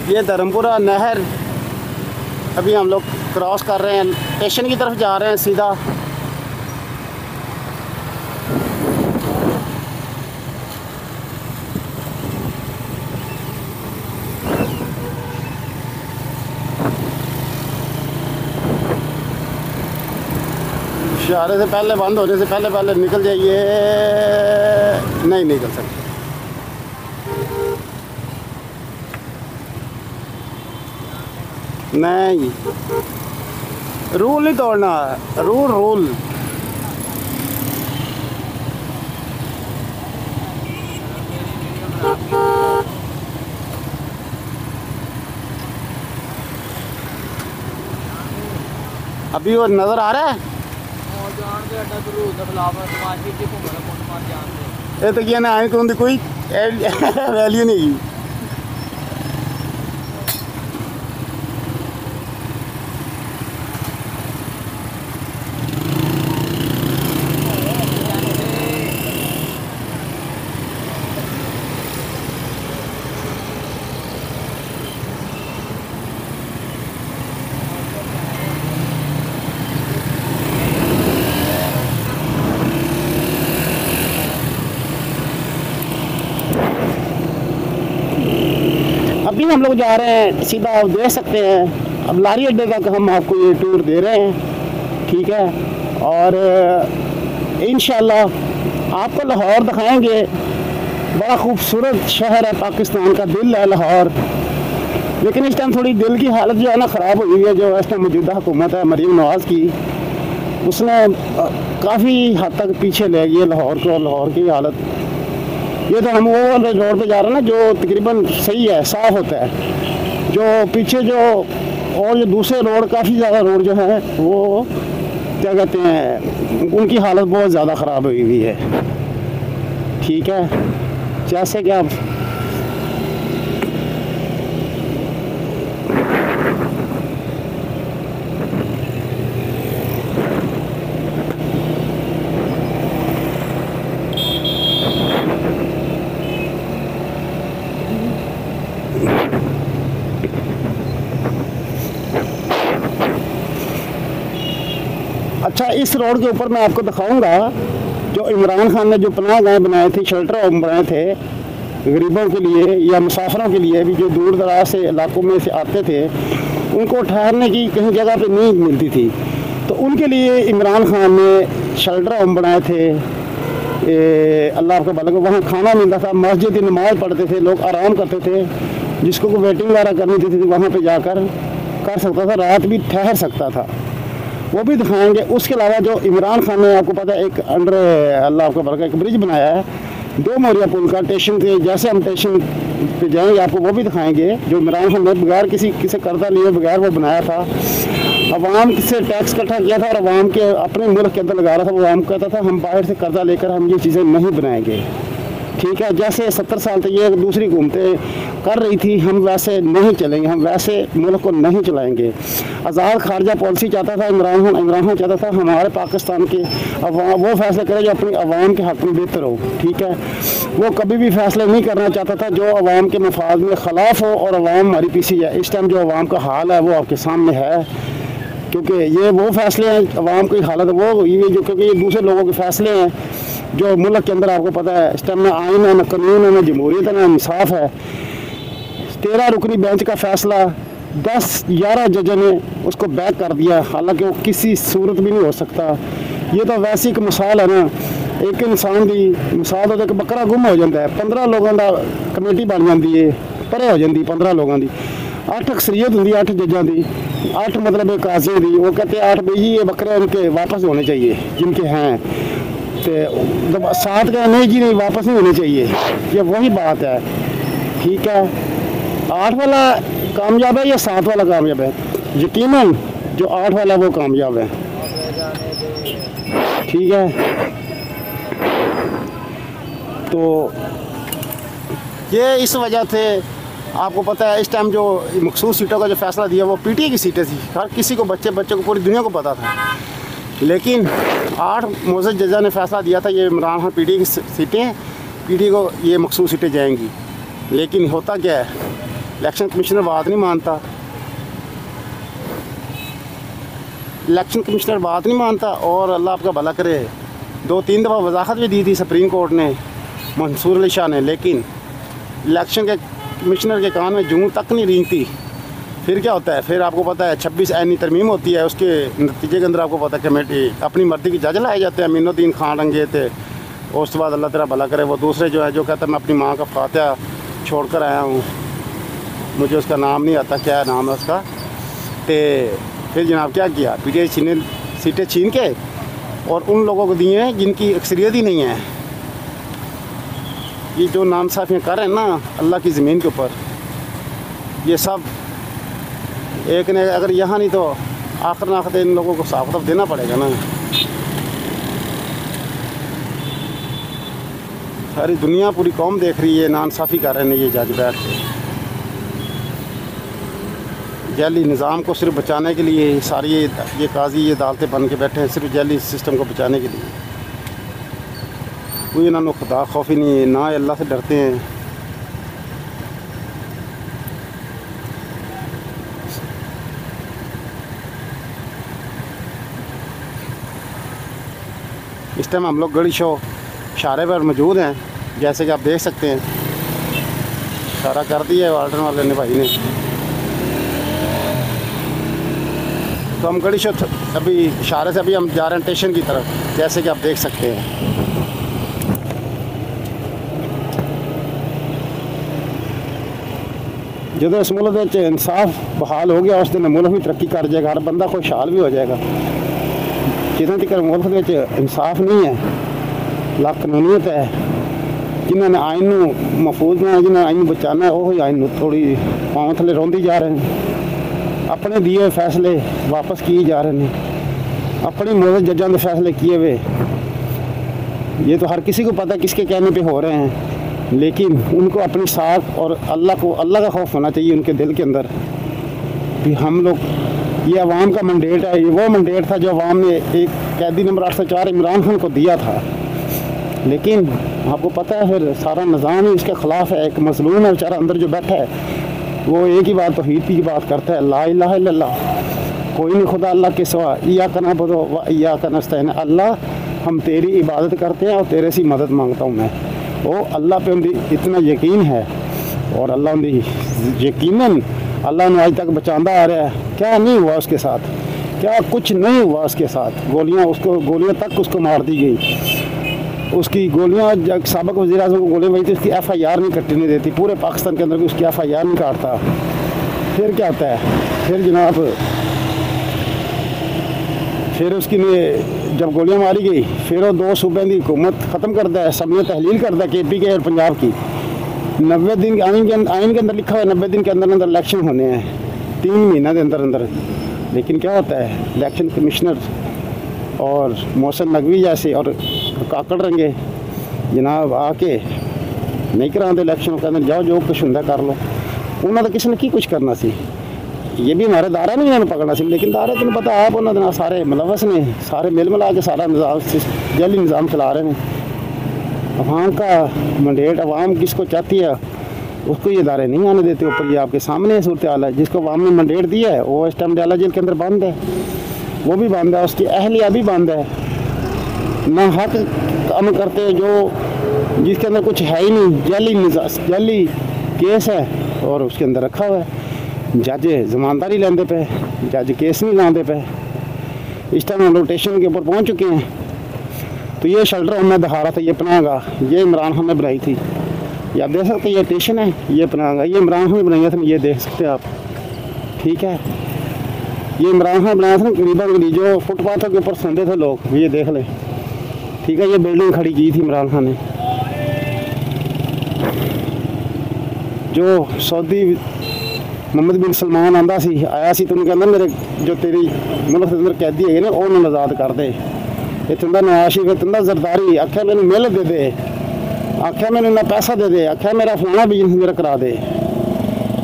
ये धर्मपुरा नहर अभी हम लोग क्रॉस कर रहे हैं, स्टेशन की तरफ जा रहे हैं सीधा। इशारे से पहले, बंद होने से पहले पहले निकल जाइए। नहीं निकल सकते। नहीं, रूल नहीं तोड़ना, रूल रूल। अभी वो नज़र आ रहा है। ये तो क्या ना आए तो कोई वैल्यू नहीं। अभी हम लोग जा रहे हैं सीधा, आप देख सकते हैं। अब लारी अड्डे तक हम आपको ये टूर दे रहे हैं, ठीक है। और इंशाल्लाह आपको लाहौर दिखाएंगे। बड़ा खूबसूरत शहर है, पाकिस्तान का दिल है लाहौर। लेकिन इस टाइम थोड़ी दिल की हालत जो है ना ख़राब हुई है। जो इस टाइम मौजूदा हुकूमत है मरीम नवाज़ की, उसने काफ़ी हद तक पीछे ले गई है लाहौर को। लाहौर की हालत, ये तो हम वो रोड पे जा रहे हैं ना जो तकरीबन सही है, साफ़ होता है। जो पीछे जो और जो दूसरे रोड, काफ़ी ज़्यादा रोड जो है वो क्या कहते हैं, उनकी हालत बहुत ज़्यादा ख़राब हुई हुई है, ठीक है। जैसे कि आप अच्छा, इस रोड के ऊपर मैं आपको दिखाऊंगा जो इमरान खान ने जो पनाह गाहें बनाए थे, शेल्टर होम बनाए थे गरीबों के लिए या मुसाफिरों के लिए भी, जो दूर दराज से इलाकों में से आते थे, उनको ठहरने की कहीं जगह पे नहीं मिलती थी। तो उनके लिए इमरान खान ने शेल्टर होम बनाए थे। अल्लाह आपका भला को वहाँ खाना मिलता था, मस्जिद की नमाज़ पढ़ते थे, लोग आराम करते थे। जिसको कोई वेटिंग वगैरह करनी थी वहाँ पर जाकर कर सकता था, रात भी ठहर सकता था, वो भी दिखाएंगे। उसके अलावा जो इमरान खान ने, आपको पता है, एक अंडर अल्लाह आपका बरका एक ब्रिज बनाया है, 2 मोरिया पुल का। स्टेशन से जैसे हम स्टेशन पे जाएंगे आपको वो भी दिखाएंगे, जो इमरान खान ने बगैर किसी कर्जा लिए बगैर वो बनाया था। अवाम से टैक्स इकट्ठा किया था और अवाम के अपने मुल्क के अंदर लगा रहा था। वो अवाम कहता था हम बाहर से कर्जा लेकर हम ये चीज़ें नहीं बनाएंगे, ठीक है। जैसे 70 साल तक ये दूसरी हुकूमतें कर रही थी, हम वैसे नहीं चलेंगे, हम वैसे मुल्क को नहीं चलाएंगे। आज़ाद खारजा पॉलिसी चाहता था इमरान खान चाहता था हमारे पाकिस्तान के अवाम वो फैसले करे जो अपनी अवाम के हक़ में बेहतर हो, ठीक है। वो कभी भी फैसले नहीं करना चाहता था जो अवाम के मफाद में ख़िलाफ़ हो और अवाम हमारी पीछे है। इस टाइम जो अवाम का हाल है वो आपके सामने है, क्योंकि ये वो फैसले हैं, अवाम की हालत वो ये जो, क्योंकि ये दूसरे लोगों के फैसले हैं जो मुल्क के अंदर आपको पता है इस टाइम ना आइन है, ना कानून है, ना जमहूरियत है, ना इंसाफ है। 13 रुकनी बेंच का फैसला 10-11 जजों ने उसको बैक कर दिया, हालांकि वो किसी सूरत भी नहीं हो सकता। ये तो वैसी एक मिसाल है ना, एक इंसान की मिसाल होता है कि बकरा गुम हो जाता है, 15 लोगों का कमेटी बन जाती है, परे हो जाती 15 लोगों की। 8 अक्सरीत होंगी 8 जजों की, 8 मतलब एक काजियों की। वो कहते हैं 8 भाई ये बकरे उनके वापस होने चाहिए जिनके हैं, तो जब 7 का नहीं जी नहीं वापस नहीं होने चाहिए। ये वही बात है, ठीक है। 8 वाला कामयाब है या 7 वाला कामयाब है? यकीनन जो 8 वाला वो कामयाब है, ठीक है। तो ये इस वजह से आपको पता है इस टाइम जो मखसूस सीटों का जो फैसला दिया वो पीटीए की सीटें थी। हर किसी को, बच्चे को, पूरी दुनिया को पता था। लेकिन 8 मोअज़्ज़ज़ जजा ने फैसला दिया था ये इमरान खान पीटीए की सीटें, पीटीए को ये मखसूस सीटें जाएंगी। लेकिन होता क्या है, इलेक्शन कमिश्नर बात नहीं मानता, इलेक्शन कमिश्नर बात नहीं मानता। और अल्लाह आपका भला करे, 2-3 दफ़ा वजाहत भी दी थी सुप्रीम कोर्ट ने, मंसूर अली शाह ने, लेकिन इलेक्शन के कमिश्नर के कान में जूं तक नहीं रेंगती। फिर क्या होता है, फिर आपको पता है 26 ऐनी तरमीम होती है, उसके नतीजे के अंदर आपको पता है कमेटी अपनी मर्जी की जज लाए जाते हैं। अमीनुद्दीन खान रंगे थे, और उसके बाद अल्लाह तेरा भला करे वो दूसरे जो है जो कहता है मैं अपनी माँ का फातिहा छोड़ कर आया हूँ, मुझे उसका नाम नहीं आता, क्या नाम है उसका। तो फिर जनाब क्या किया, पीटीआई सीटें छीन के और उन लोगों को दिए हैं जिनकी अक्सरियत ही नहीं है। ये जो नाइंसाफ़ियाँ कर रहे हैं ना अल्लाह की ज़मीन के ऊपर, ये सब एक ने अगर यहाँ नहीं तो आखिर नाखिर इन लोगों को साफ साफ देना पड़ेगा ना। सारी दुनिया पूरी कौम देख रही है, नाइंसाफ़ी कर रहे हैं ये जज बैठ के। जैली निज़ाम को सिर्फ बचाने के लिए सारी ये काजी ये अदालतें बन के बैठे हैं, सिर्फ जैली सिस्टम को बचाने के लिए। कोई इन्होंने खुदा खौफ ही नहीं है, ना अल्लाह से डरते हैं। इस टाइम हम लोग गढ़ी शो इशारे पर मौजूद हैं, जैसे कि आप देख सकते हैं। इशारा कर दिया है वार्डन वाले ने भाई ने। तो हम गढ़ी शो अभी इशारे से अभी हम जा रहे हैं स्टेशन की तरफ, जैसे कि आप देख सकते हैं। जो इस मुल्क में इंसाफ बहाल हो गया, उस दिन मुल्क भी तरक्की कर जाएगा, हर बंदा खुशहाल भी हो जाएगा। जिन्हों तक मुल्क में इंसाफ नहीं है, ला कानूनीयत है, जिन्होंने आइन महफूज ना, जिन्होंने आइन बचाना है, वही आइन थोड़ी पाँव थले रोंदी जा रहे हैं। अपने दिए हुए फैसले वापस किए जा रहे हैं, अपनी मौत जजों के फैसले किए हुए। ये तो हर किसी को पता है किसके कहने पे हो रहे हैं, लेकिन उनको अपनी साख और अल्लाह का खौफ होना चाहिए उनके दिल के अंदर भी। हम लोग ये अवाम का मंडेट है, ये वो मंडेट था जो अवाम ने एक कैदी नंबर 804 इमरान खान को दिया था, लेकिन आपको पता है फिर सारा निज़ाम ही इसके ख़िलाफ़ है। एक मज़लूम है बेचारा अंदर जो बैठा है, वो एक ही बात तौहीद की बात करता है, ला इलाहा इल्लल्लाह, कोई नहीं खुदा अल्लाह के सिवा, इय्याका नअबुदु व इय्याका नस्तईन, अल्लाह हम तेरी इबादत करते हैं और तेरे से मदद मांगता हूँ मैं। वो अल्लाह पे उनकी इतना यकीन है, और अल्लाह उनकी यकीनन अल्लाह ने आज तक बचाता आ रहा है। क्या नहीं हुआ उसके साथ, क्या कुछ नहीं हुआ उसके साथ। गोलियां तक उसको मार दी गई, उसकी गोलियां जब साबिक वज़ीर आज़म को गोलियां बजी थी, उसकी FIR नहीं कटने देती, पूरे पाकिस्तान के अंदर भी उसकी FIR नहीं काटता। फिर क्या होता है, फिर जनाब फिर उसकी जब गोलियां मारी गई, फिर वो 2 सूबे की हुकूमत ख़त्म करता है, सबने तहलील करता है KP के और पंजाब की। 90 दिन आइन के अंदर लिखा हुआ है 90 दिन के अंदर अंदर इलेक्शन होने हैं, 3 महीना के अंदर अंदर। लेकिन क्या होता है, इलेक्शन कमिश्नर और मोहसिन नकवी जैसे और काकड़ रंगे जनाब आके नहीं कराते इलेक्शन, कहते जाओ जो कुछ होंगे कर लो। उन्होंने तो किसी ने की कुछ करना सी, ये भी हमारे दारा नहीं उन्होंने पकड़ना सी, लेकिन दारे तेन पता आप उन्होंने सारे मुलवस ने, सारे मिल मिला के सारा निज़ाम जैली निज़ाम चला रहे हैं। अवाम का मंडेट, अवाम किसको चाहती है उसको ये इदारे नहीं आने देते ऊपर। ये आपके सामने सूरत हाल है। जिसको अवाम ने मंडेट दिया है वो इस टाइम डाला जेल के अंदर बंद है, वो भी बंद है, उसकी अहलिया भी बंद है। ना हक काम करते हैं जो जिसके अंदर कुछ है ही नहीं, जाली केस है और उसके अंदर रखा हुआ है। जज जमानदारी लेंदे पे, जज केस नहीं लाते पे। इस टाइम हम लोग स्टेशन के ऊपर पहुँच चुके हैं। तो ये शेल्टर मैं दिखा रहा था, ये पनाहगाह, ये इमरान खान ने बनाई थी। ये आप देख सकते हैं, ये स्टेशन है, ये पनाहगाह, ये इमरान खान ने बनाई थी, ये देख सकते हैं आप, ठीक है। ये इमरान खान बनाया था ना गरीबों के लिए, जो फुटपाथों के ऊपर सोते थे लोग, ये देख लें, ठीक है। ये बिल्डिंग खड़ी की थी इमरान खान ने। जो सऊदी मोहम्मद बिन सलमान आया सी, तो उन्होंने कहना मेरे जो तेरी मुल्क के अंदर कैदी है ना, उन्होंने आज़ाद कर दे। इतना नवाशी फिर तुंदा जरदारी आख्या मैंने मिल दे दे, आख्या मैंने इन्ना पैसा दे दे, आख्या मेरा फलाना बिजनेस मेरा करा दे।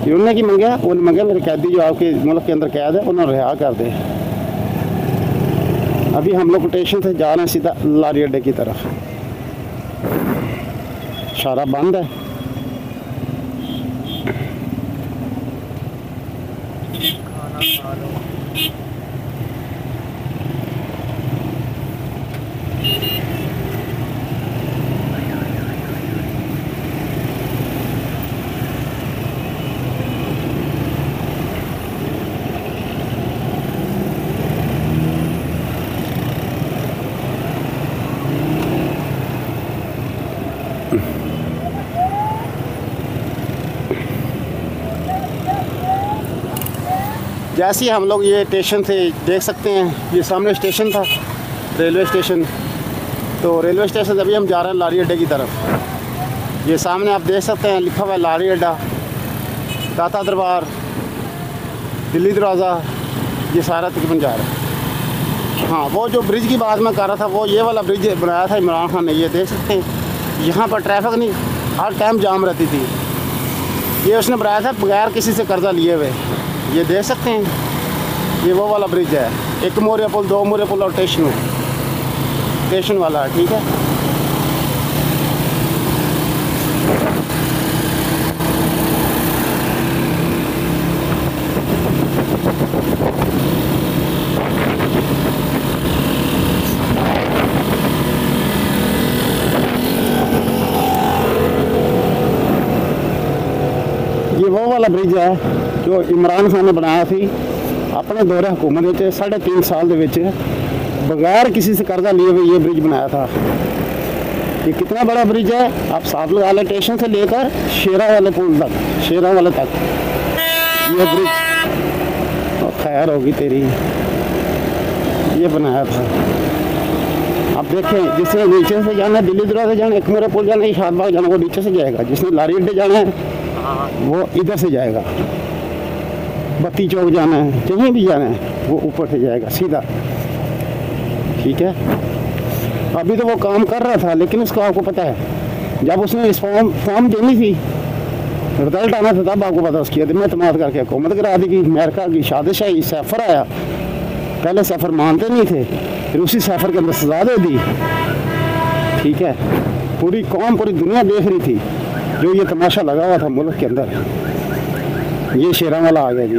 उन्होंने की मंगया, उन्होंने मंगया मेरे कैदी जो आपके मुल्क के अंदर कैद है उन्होंने रिहा कर दे। अभी हम लोग स्टेशन से जा रहे हैं सीधा लारी अड्डे की तरफ। इशारा बंद है, जैसे ही हम लोग ये स्टेशन से देख सकते हैं, ये सामने स्टेशन था, रेलवे स्टेशन। तो रेलवे स्टेशन से अभी हम जा रहे हैं लारी अड्डे की तरफ। ये सामने आप देख सकते हैं लिखा हुआ है लारी अड्डा, दाता दरबार, दिल्ली दरवाज़ा, ये सारा तकरीबन जा रहा है। हाँ, वो जो ब्रिज की बात मैं कर रहा था, वो ये वाला ब्रिज बनाया था इमरान खान ने। ये देख सकते हैं यहाँ पर ट्रैफिक नहीं, हर टाइम जाम रहती थी। ये उसने बनाया था बगैर किसी से कर्जा लिए हुए। ये देख सकते हैं, ये वो वाला ब्रिज है, एक मोरिया पुल, दो मोरिया पुल और स्टेशन वाला है। ठीक है, ये वो वाला ब्रिज है जो इमरान खान ने बनाया थी अपने दौरे हुकूमत 3.5 साल बगैर किसी से कर्जा लिए हुए ये ब्रिज बनाया था। ये कितना बड़ा ब्रिज है, आप साथ लगा लें, स्टेशन से लेकर शेरा वाले पुल तक, शेरा वाले तक ये ब्रिज। और खैर होगी तेरी, ये बनाया था। आप देखें, जिसने नीचे से जाना है, दिल्ली दरवाज़ा जाना है, एक मेरा पुल जाना है, शाहबाग जाना, वो नीचे से जाएगा। जिसने लारी अड्डे जाना है वो इधर से जाएगा। बत्ती चौक जाना है, कहीं भी जाना है, वो ऊपर से जाएगा सीधा। ठीक है, अभी तो वो काम कर रहा था, लेकिन उसको आपको पता है जब उसने इस फॉर्म देनी थी, रिजल्ट आना था, तब आपको पता उसकी अदम एतमाद करके हुकूमत गिरा दी। अमेरिका की शादशाही सैफर आया, पहले सैफर मानते नहीं थे, फिर उसी सैफर के अंदर सजा दे दी। ठीक है, पूरी कौम, पूरी दुनिया देख रही थी जो ये तमाशा लगा हुआ था मुल्क के अंदर। ये शेरा वाला आ गया जी।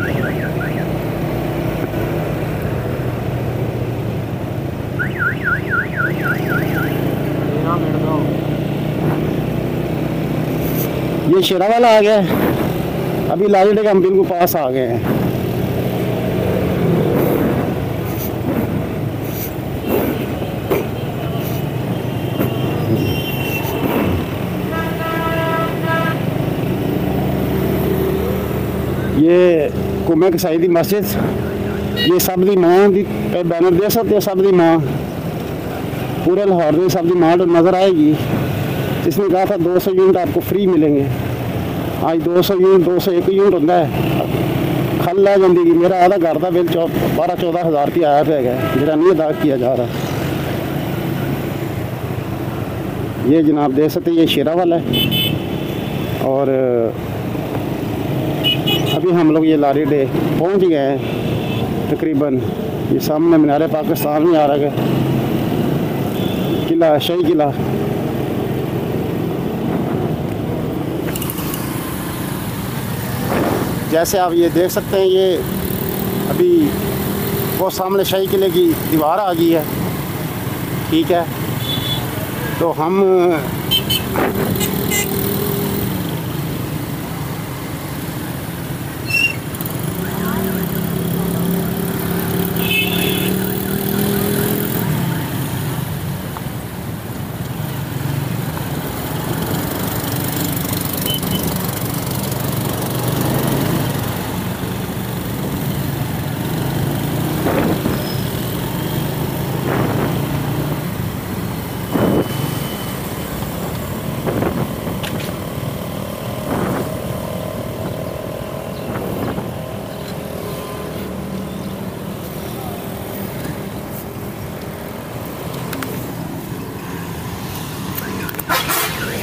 ये शेरा वाला आ गया। अभी लारी अड्डे के हम बिल्कुल पास आ गए हैं। ये कुमे की सईदी मस्जिद, ये सब दी मां दी बैनर दे सकते हो, सब दी मां, पूरे लाहौर में सब दी मां नज़र आएगी। जिसने कहा था 200 यूनिट आपको फ्री मिलेंगे, आज 200 यूनिट 201 यूनिट होता है। खल लै जाती कि मेरा आधा घर का बिल 12-14 हज़ार रुपया आया पे है, जो नहीं अदा किया जा रहा। ये जनाब देख सकते, ये शेरा वाला है। और अभी हम लोग ये लारी अड्डे पहुँच गए हैं तकरीबन। ये सामने मीनार पाकिस्तान में आ रहा है, किला, शाही किला। जैसे आप ये देख सकते हैं, ये अभी वो सामने शाही किले की दीवार आ गई है। ठीक है, तो हम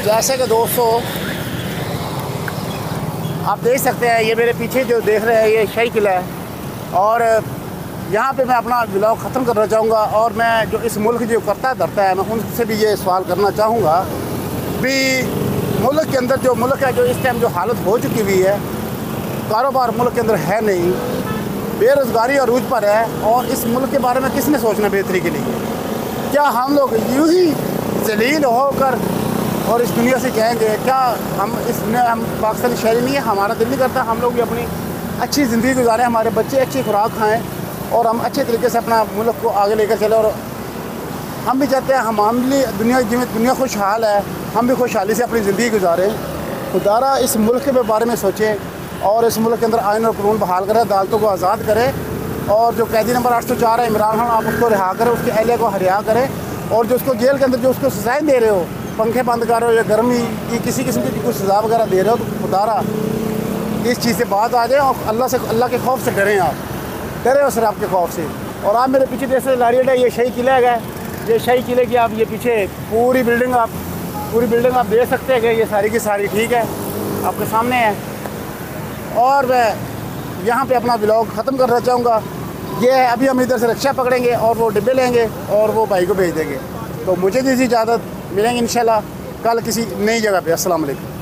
जैसे कि दोस्तों आप देख सकते हैं, ये मेरे पीछे जो देख रहे हैं ये शाही किला है। और यहाँ पे मैं अपना व्लॉग ख़त्म करना चाहूँगा। और मैं जो इस मुल्क जो करता धरता है, मैं उनसे भी ये सवाल करना चाहूँगा भी मुल्क के अंदर जो मुल्क है, जो इस टाइम जो हालत हो चुकी हुई है, कारोबार मुल्क के अंदर है नहीं, बेरोज़गारी अरूज पर है और इस मुल्क के बारे में किसने सोचना बेहतरी के लिए? क्या हम लोग यूँ ही जलील होकर और इस दुनिया से जाएंगे? क्या हम पाकिस्तानी शहरी नहीं है? हमारा दिल नहीं करता हम लोग भी अपनी अच्छी ज़िंदगी गुजारें, हमारे बच्चे अच्छी खुराक खाएँ और हम अच्छे तरीके से अपना मुल्क को आगे लेकर चलें। और हम भी चाहते हैं हमारी दुनिया खुशहाल है, हम भी खुशहाली से अपनी ज़िंदगी गुजारें। खुदारा इस मुल्क के बारे में सोचें और इस मुल्क के अंदर आइन और कानून बहाल करें, अदालतों को आज़ाद करें और जो कैदी नंबर 804 है इमरान खान, आप उसको रिहा करें, उसके अहले को रिहा करें और जो उसको जेल के अंदर जो उसको सज़ाएँ दे रहे हो, पंखे बंद कर रहे हो या गर्मी की किसी किस्म की कोई सज़ा वगैरह दे रहे हो, तो खुदारा इस चीज़ से बात आ जाए और अल्लाह के खौफ से डरें। आप डरे हो सर आपके खौफ से। और आप मेरे पीछे जैसे लारियट है, ये शाही किला है, ये शाही किले की आप ये पीछे पूरी बिल्डिंग आप देख सकते हैं कि ये सारी की सारी ठीक है आपके सामने है। और मैं यहाँ पे अपना व्लॉग ख़त्म करना चाहूँगा। ये है अभी हम इधर से रिक्शा पकड़ेंगे और वो डिब्बे लेंगे और वो भाई को भेज देंगे। तो मुझे भी इजाज़त, मिलेंगे इंशाल्लाह कल किसी नई जगह पे। अस्सलाम वालेकुम।